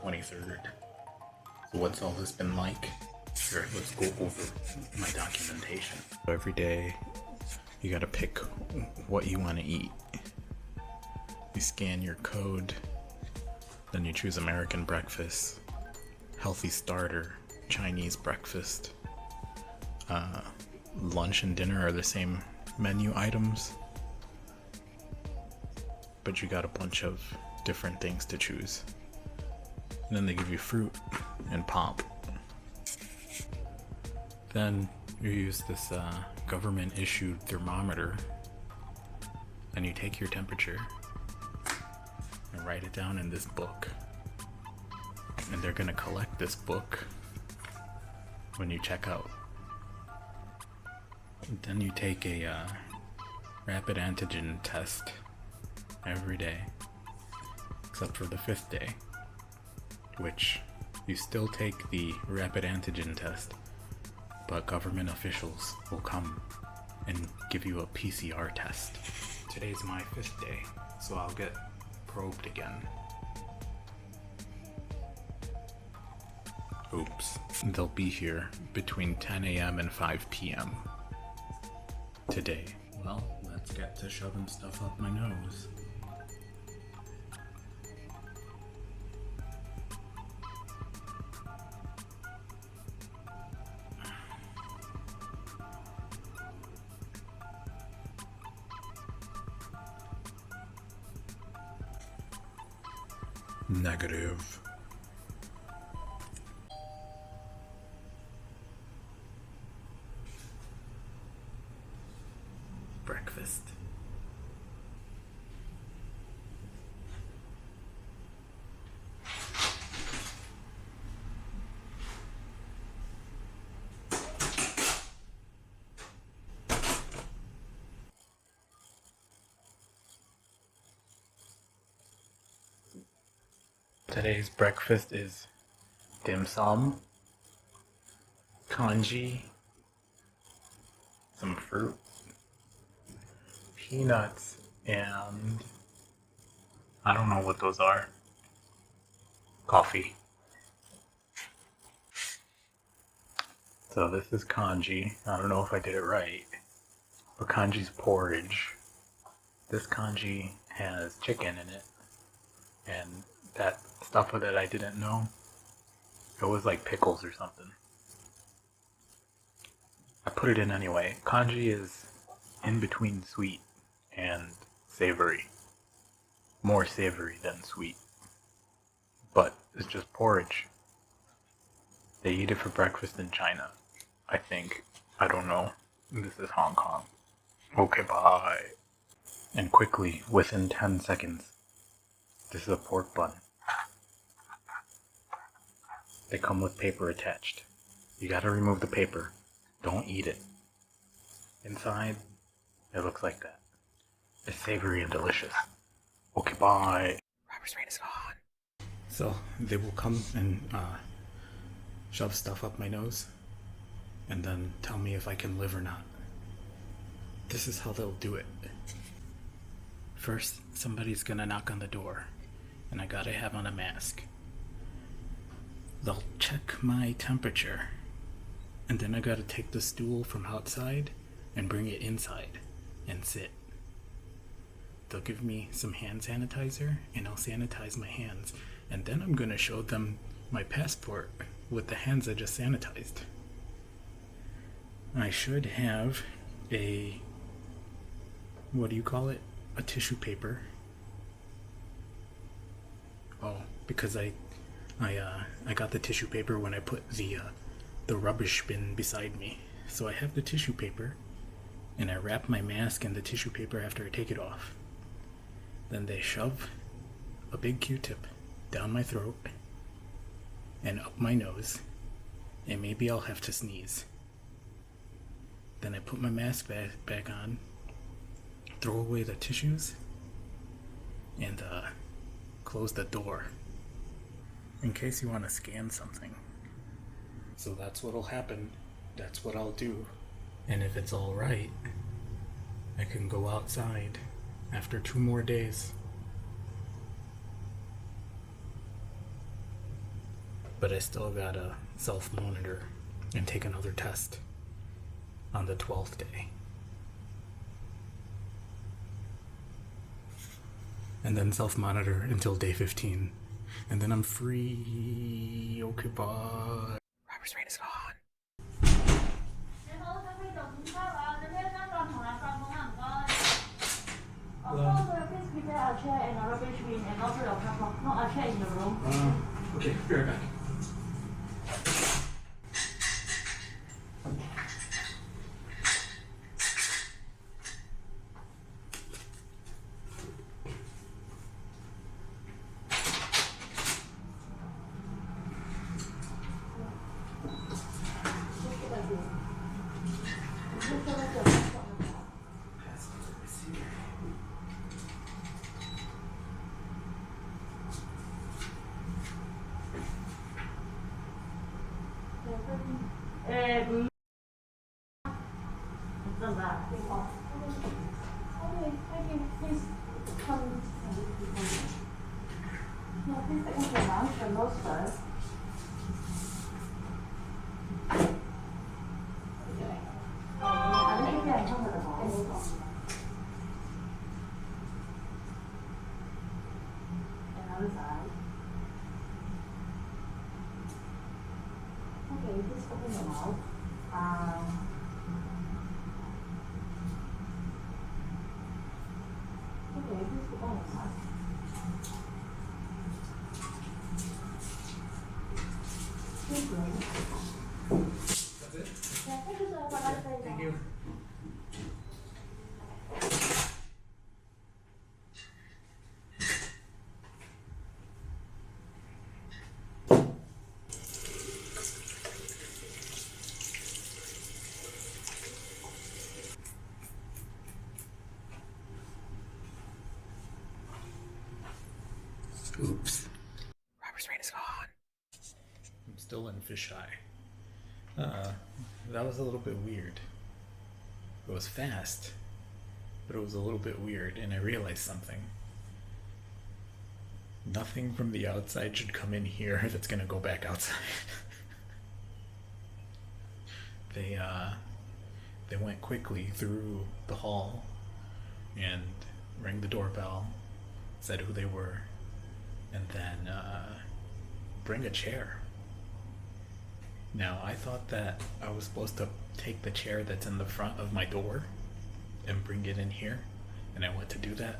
23rd. So what's all this been like? Here, let's go over my documentation. Every day, you gotta pick what you want to eat. You scan your code, then you choose American breakfast, healthy starter, Chinese breakfast. Lunch and dinner are the same menu items, but you got a bunch of different things to choose. And then they give you fruit and pop. Then you use this government issued thermometer, and you take your temperature and write it down in this book. And they're gonna collect this book when you check out. Then you take a rapid antigen test every day, except for the 5th day, which you still take the rapid antigen test, but government officials will come and give you a PCR test. Today's my 5th day, so I'll get probed again. Oops. They'll be here between 10 a.m. and 5 p.m. today. Well, let's get to shoving stuff up my nose. Negative. Breakfast. Today's breakfast is dim sum, congee, some fruit, peanuts, and I don't know what those are. Coffee. So this is congee. I don't know if I did it right, but congee's porridge. This congee has chicken in it, and that stuff that I didn't know, it was like pickles or something. I put it in anyway. Congee is in between sweet and savory. More savory than sweet. But it's just porridge. They eat it for breakfast in China, I think. I don't know. This is Hong Kong. Okay, bye. And quickly, within 10 seconds, this is a pork bun. They come with paper attached. You gotta remove the paper. Don't eat it. Inside, it looks like that. It's savory and delicious. Okay, bye. Robert's brain is gone. So, they will come and shove stuff up my nose, and then tell me if I can live or not. This is how they'll do it. First, somebody's gonna knock on the door, and I gotta have on a mask. They'll check my temperature, and then I gotta take the stool from outside and bring it inside and sit. They'll give me some hand sanitizer, and I'll sanitize my hands, and then I'm gonna show them my passport with the hands I just sanitized. I should have a, what do you call it? A tissue paper. Oh, because I got the tissue paper when I put the rubbish bin beside me. So I have the tissue paper, and I wrap my mask in the tissue paper after I take it off. Then they shove a big Q-tip down my throat and up my nose, and maybe I'll have to sneeze. Then I put my mask back on, throw away the tissues, and close the door in case you want to scan something. So that's what'll happen. That's what I'll do. And if it's all right, I can go outside after 2 more days. but I still gotta self-monitor and take another test on the 12th day. And then self-monitor until day 15. And then I'm free. Okay, bye. Robert's brain is gone. Please prepare a chair and a rubbish bin and also your cup, not a chair in the room. Okay, be right back. Okay, thank you. Please come. No, please take off your mask and nose first. Okay. อันนี้พี่ใหญ่เข้ามาแล้ว Another side. Okay, please open your mouth. Okay, please put on your mask. Thank you. That's it? Yeah, thank you so much. Thank you. Oops. Robert's brain is gone. I'm still in fisheye. That was a little bit weird. It was fast, but it was a little bit weird, and I realized something. Nothing from the outside should come in here that's gonna go back outside. They went quickly through the hall and rang the doorbell, said who they were, and then bring a chair. Now, I thought that I was supposed to take the chair that's in the front of my door and bring it in here, and I went to do that.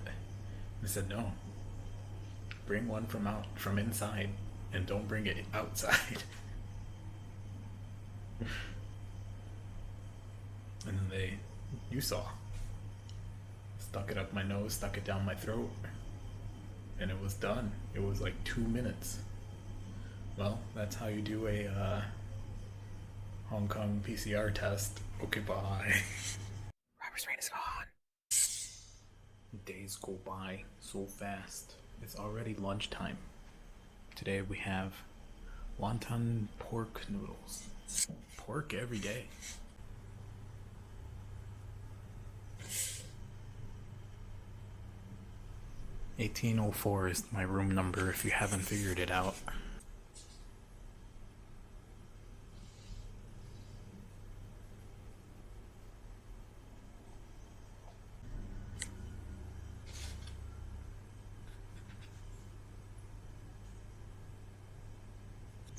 They said, no, bring one from inside, and don't bring it outside. And then you saw, stuck it up my nose, stuck it down my throat, and it was done. It was like 2 minutes. Well, that's how you do a Hong Kong PCR test. Okay, bye. Robert's brain is gone. Days go by so fast. It's already lunchtime. Today we have wonton pork noodles. Pork every day. $1804 is my room number if you haven't figured it out.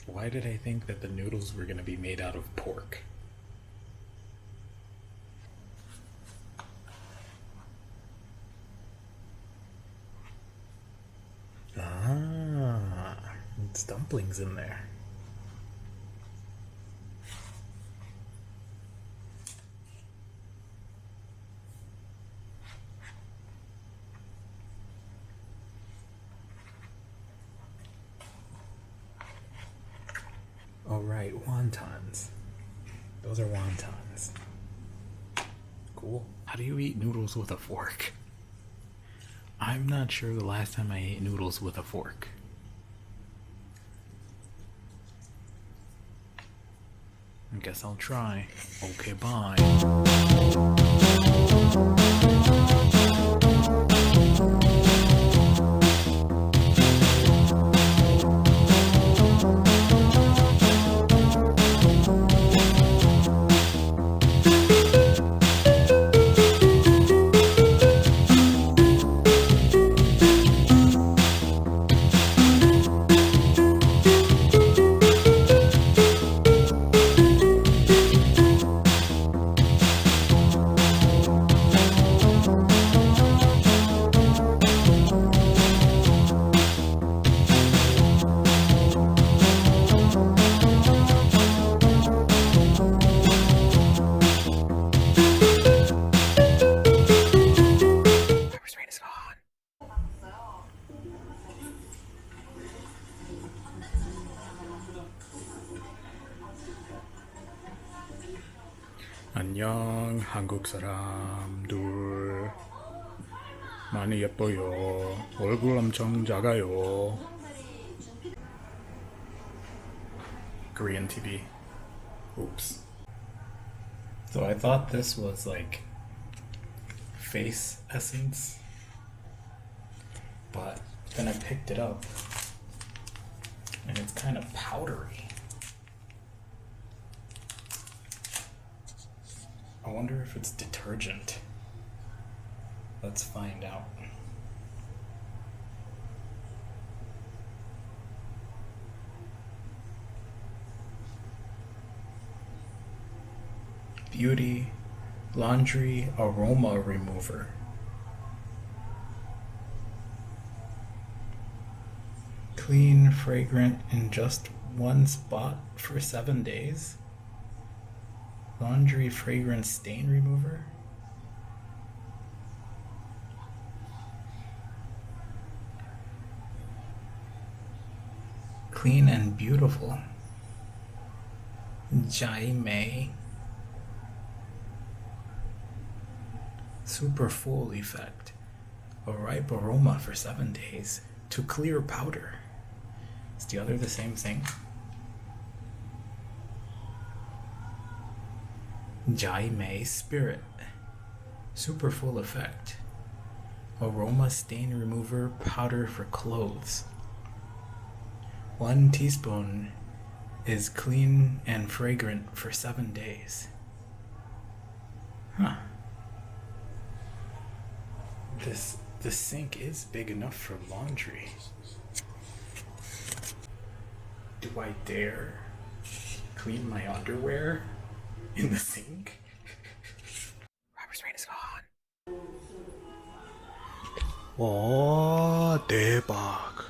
Why did I think that the noodles were going to be made out of pork? Ah, it's dumplings in there. Oh right, wontons. Those are wontons. Cool. How do you eat noodles with a fork? I'm not sure the last time I ate noodles with a fork. I guess I'll try. Okay, bye. 한국 사람 둘 많이 예뻐요. 얼굴 엄청 작아요. Korean TV. Oops. So I thought this was like face essence, but then I picked it up and it's kind of powdery. I wonder if it's detergent. Let's find out. Beauty Laundry Aroma Remover. Clean, fragrant in just one spot for 7 days. Laundry fragrance stain remover. Clean and beautiful. Jaime. Super full effect. A ripe aroma for 7 days. To clear powder. Is the other the same thing? Jaime Spirit. Super full effect. Aroma stain remover powder for clothes. 1 teaspoon is clean and fragrant for 7 days. Huh. This sink is big enough for laundry. Do I dare clean my underwear in the sink? Robert's brain is gone. Oh, 대박.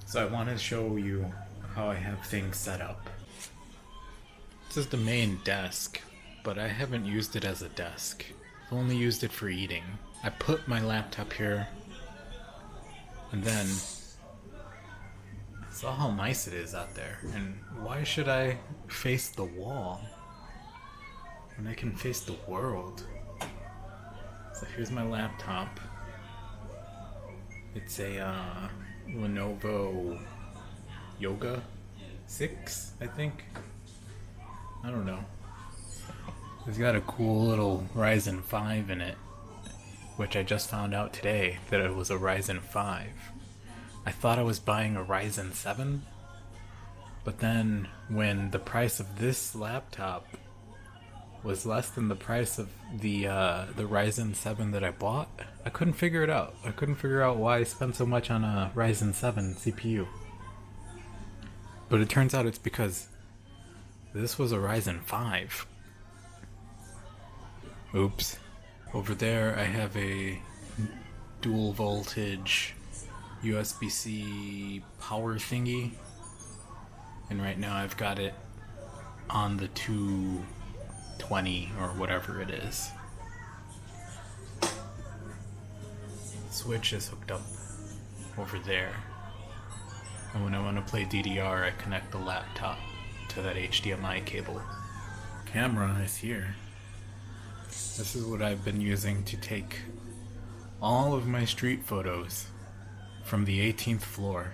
So I want to show you how I have things set up. This is the main desk, but I haven't used it as a desk. I've only used it for eating. I put my laptop here, and then I saw how nice it is out there, and why should I face the wall when I can face the world? So here's my laptop. It's a Lenovo Yoga 6, I think. I don't know. It's got a cool little Ryzen 5 in it, which I just found out today that it was a Ryzen 5. I thought I was buying a Ryzen 7, but then when the price of this laptop was less than the price of the Ryzen 7 that I bought, I couldn't figure it out. I couldn't figure out why I spent so much on a Ryzen 7 CPU. But it turns out it's because this was a Ryzen 5. Oops. Over there I have a dual voltage USB-C power thingy, and right now I've got it on the 220 or whatever it is. Switch is hooked up over there, and when I want to play DDR I connect the laptop to that HDMI cable. Camera is here. This is what I've been using to take all of my street photos from the 18th floor.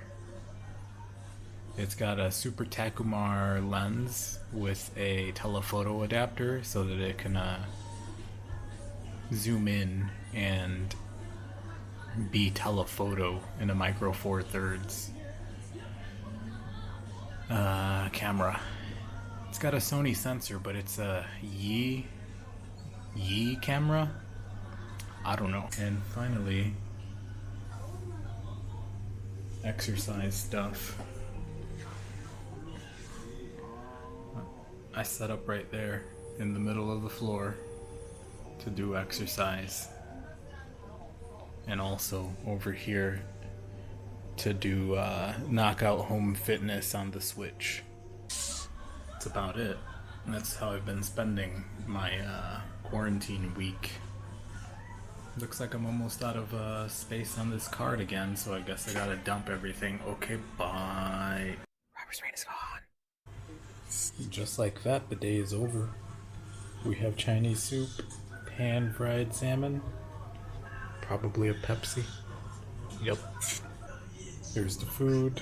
It's got a Super Takumar lens with a telephoto adapter so that it can zoom in and be telephoto in a micro four thirds camera. It's got a Sony sensor, but it's a Yi camera? I don't know. And finally, exercise stuff. I set up right there in the middle of the floor to do exercise, and also over here to do knockout home fitness on the Switch. That's about it. That's how I've been spending my quarantine week. Looks like I'm almost out of space on this card again, so I guess I gotta dump everything. Okay, bye. Robert's brain is gone. Just like that, the day is over. We have Chinese soup, pan-fried salmon, probably a Pepsi. Yep. Here's the food.